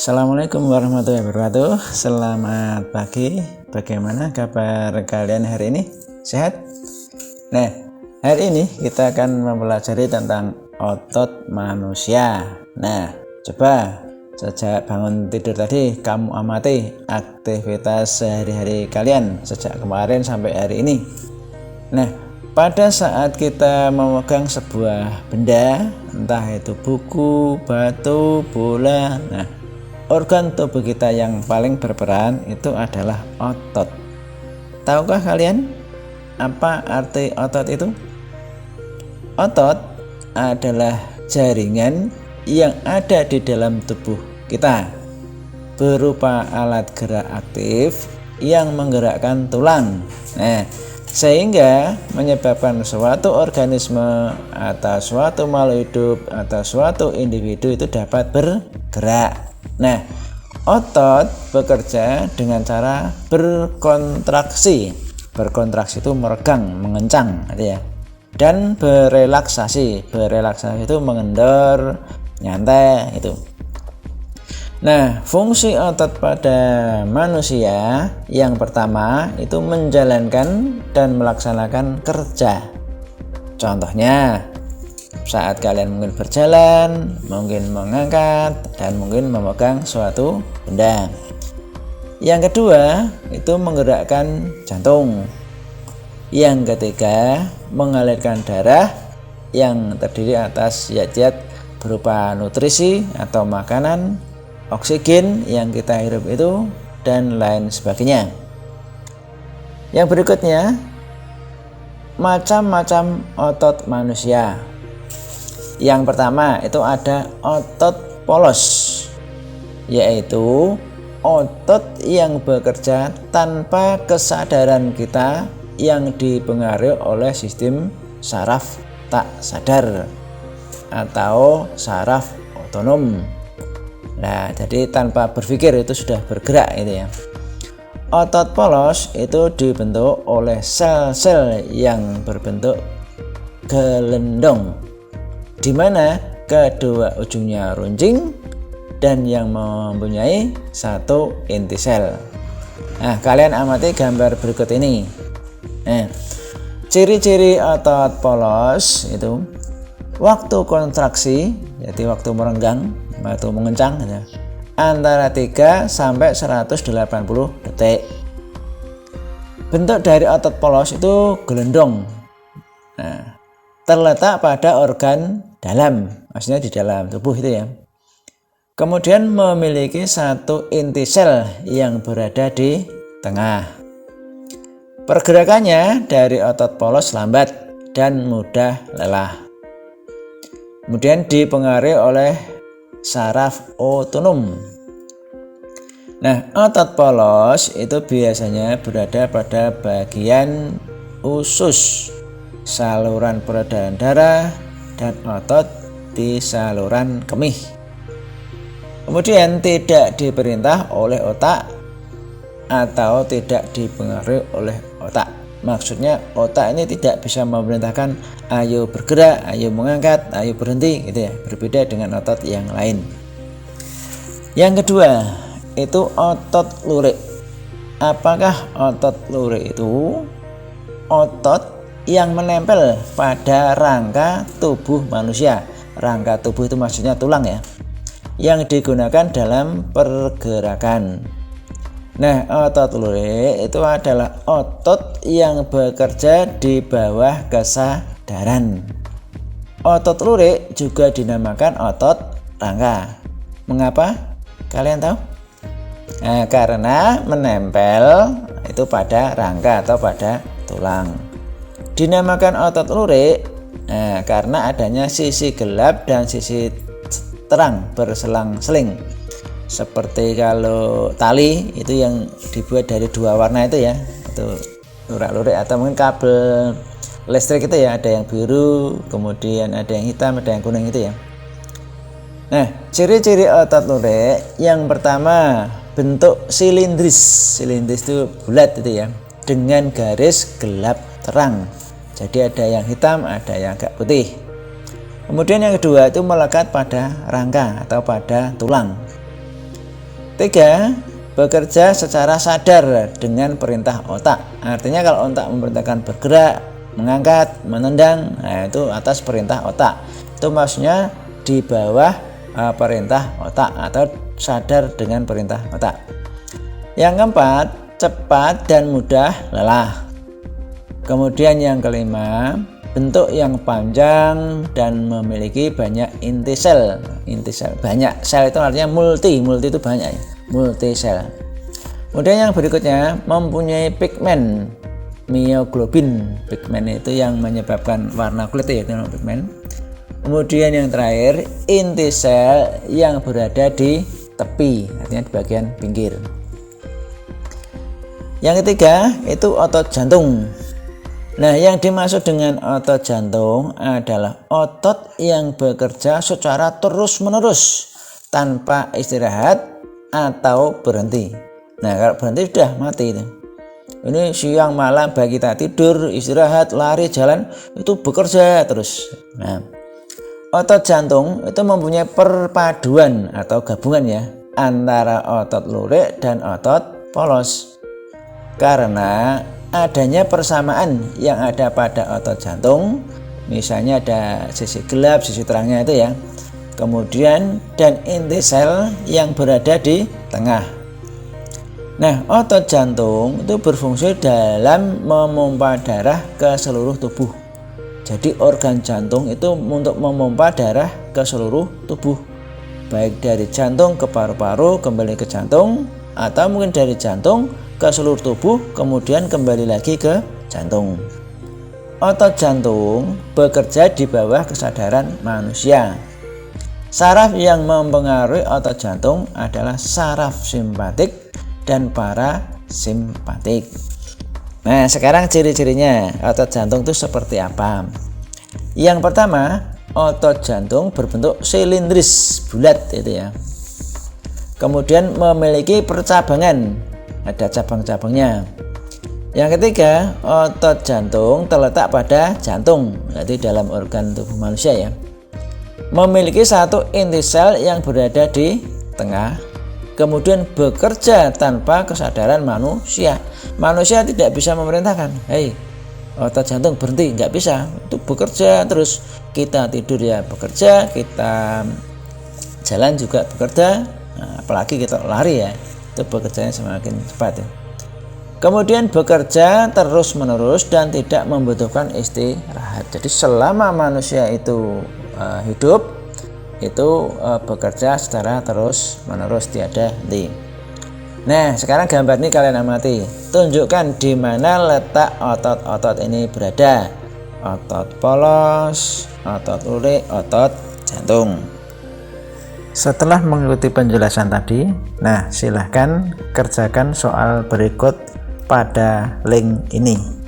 Assalamualaikum warahmatullahi wabarakatuh. Selamat pagi. Bagaimana kabar kalian hari ini? Sehat? Nah, hari ini kita akan mempelajari tentang otot manusia. Nah, coba sejak bangun tidur tadi kamu amati aktivitas sehari-hari kalian sejak kemarin sampai hari ini. Nah, pada saat kita memegang sebuah benda, entah itu buku, batu, bola, nah, organ tubuh kita yang paling berperan itu adalah otot. Tahukah kalian apa arti otot itu? Otot adalah jaringan yang ada di dalam tubuh kita, berupa alat gerak aktif yang menggerakkan tulang. Nah, sehingga menyebabkan suatu organisme atau suatu makhluk hidup atau suatu individu itu dapat bergerak. Nah, otot bekerja dengan cara berkontraksi. Berkontraksi itu meregang, mengencang, gitu ya. Dan berelaksasi. Berelaksasi itu mengendor, nyantai, itu. Nah, fungsi otot pada manusia yang pertama itu menjalankan dan melaksanakan kerja. Contohnya, saat kalian mungkin berjalan, mungkin mengangkat, dan mungkin memegang suatu benda. Yang kedua, itu menggerakkan jantung. Yang ketiga, mengalirkan darah yang terdiri atas zat-zat berupa nutrisi atau makanan, oksigen yang kita hirup itu, dan lain sebagainya. Yang berikutnya, macam-macam otot manusia. Yang pertama itu ada otot polos, yaitu otot yang bekerja tanpa kesadaran kita yang dipengaruhi oleh sistem saraf tak sadar atau saraf otonom. Nah, jadi tanpa berpikir itu sudah bergerak itu ya. Otot polos itu dibentuk oleh sel-sel yang berbentuk gelendong, di mana kedua ujungnya runcing dan yang mempunyai satu inti sel. Nah, kalian amati gambar berikut ini. Nah, ciri-ciri otot polos itu waktu kontraksi, jadi waktu merenggang, waktu mengencang, ya, antara 3 sampai 180 detik. Bentuk dari otot polos itu gelendong. Nah, terletak pada organ dalam, maksudnya di dalam tubuh itu ya. Kemudian memiliki satu inti sel yang berada di tengah. Pergerakannya dari otot polos lambat dan mudah lelah. Kemudian dipengaruhi oleh saraf otonom. Nah, otot polos itu biasanya berada pada bagian usus, saluran peredaran darah, dan otot di saluran kemih. Kemudian tidak diperintah oleh otak atau tidak dipengaruhi oleh otak. Maksudnya otak ini tidak bisa memerintahkan ayo bergerak, ayo mengangkat, ayo berhenti, gitu ya. Berbeda dengan otot yang lain. Yang kedua itu otot lurik. Apakah otot lurik itu? Otot yang menempel pada rangka tubuh manusia. Rangka tubuh itu maksudnya tulang ya, yang digunakan dalam pergerakan. Nah, otot lurik itu adalah otot yang bekerja di bawah kesadaran. Otot lurik juga dinamakan otot rangka. Mengapa? Kalian tahu? Nah, karena menempel itu pada rangka atau pada tulang. Dinamakan otot lurik karena adanya sisi gelap dan sisi terang berselang-seling. Seperti kalau tali itu yang dibuat dari dua warna itu ya, itu lurik-lurik, atau mungkin kabel listrik itu ya, ada yang biru, kemudian ada yang hitam, ada yang kuning itu ya. Nah, ciri-ciri otot lurik yang pertama bentuk silindris. Silindris itu bulat itu ya, dengan garis gelap terang. Jadi ada yang hitam, ada yang agak putih. Kemudian yang kedua itu melekat pada rangka atau pada tulang. ketiga, bekerja secara sadar dengan perintah otak. Artinya kalau otak memerintahkan bergerak, mengangkat, menendang, nah itu atas perintah otak. Itu maksudnya di bawah perintah otak atau sadar dengan perintah otak. Yang keempat, cepat dan mudah lelah. Kemudian yang kelima, bentuk yang panjang dan memiliki banyak inti sel. Inti sel banyak, sel itu artinya multi itu banyak ya, multi sel. Kemudian yang berikutnya, mempunyai pigmen mioglobin. Pigmen itu yang menyebabkan warna kulit ya, itu pigmen. Kemudian yang terakhir, inti sel yang berada di tepi, artinya di bagian pinggir. Yang ketiga itu otot jantung. Nah, yang dimaksud dengan otot jantung adalah otot yang bekerja secara terus-menerus tanpa istirahat atau berhenti. Nah, kalau berhenti sudah mati itu. Ini siang malam baik kita tidur, istirahat, lari, jalan, itu bekerja terus. Nah, otot jantung itu mempunyai perpaduan atau gabungan ya antara otot lurik dan otot polos. Karena adanya persamaan yang ada pada otot jantung, misalnya ada sisi gelap, sisi terangnya itu ya. Kemudian dan inti sel yang berada di tengah. Nah, otot jantung itu berfungsi dalam memompa darah ke seluruh tubuh. Jadi organ jantung itu untuk memompa darah ke seluruh tubuh. Baik dari jantung ke paru-paru kembali ke jantung, atau mungkin dari jantung ke seluruh tubuh kemudian kembali lagi ke jantung. Otot jantung bekerja di bawah kesadaran manusia. Saraf yang mempengaruhi otot jantung adalah saraf simpatik dan parasimpatik. Nah, sekarang ciri-cirinya otot jantung itu seperti apa? Yang pertama, otot jantung berbentuk silindris, bulat itu ya. Kemudian memiliki percabangan, ada cabang-cabangnya. Yang ketiga, otot jantung terletak pada jantung, yaitu dalam organ tubuh manusia ya. Memiliki satu inti sel yang berada di tengah. Kemudian bekerja tanpa kesadaran manusia. Manusia tidak bisa memerintahkan, hei otot jantung berhenti, nggak bisa. Itu bekerja terus. Kita tidur ya bekerja, kita jalan juga bekerja, nah, apalagi kita lari ya, itu bekerjanya semakin cepat ya. Kemudian bekerja terus menerus dan tidak membutuhkan istirahat. Jadi selama manusia itu hidup itu bekerja secara terus menerus tiada henti. Nah, sekarang gambar ini kalian amati. Tunjukkan di mana letak otot-otot ini berada. Otot polos, otot lurik, otot jantung. Setelah mengikuti penjelasan tadi, nah silahkan kerjakan soal berikut pada link ini.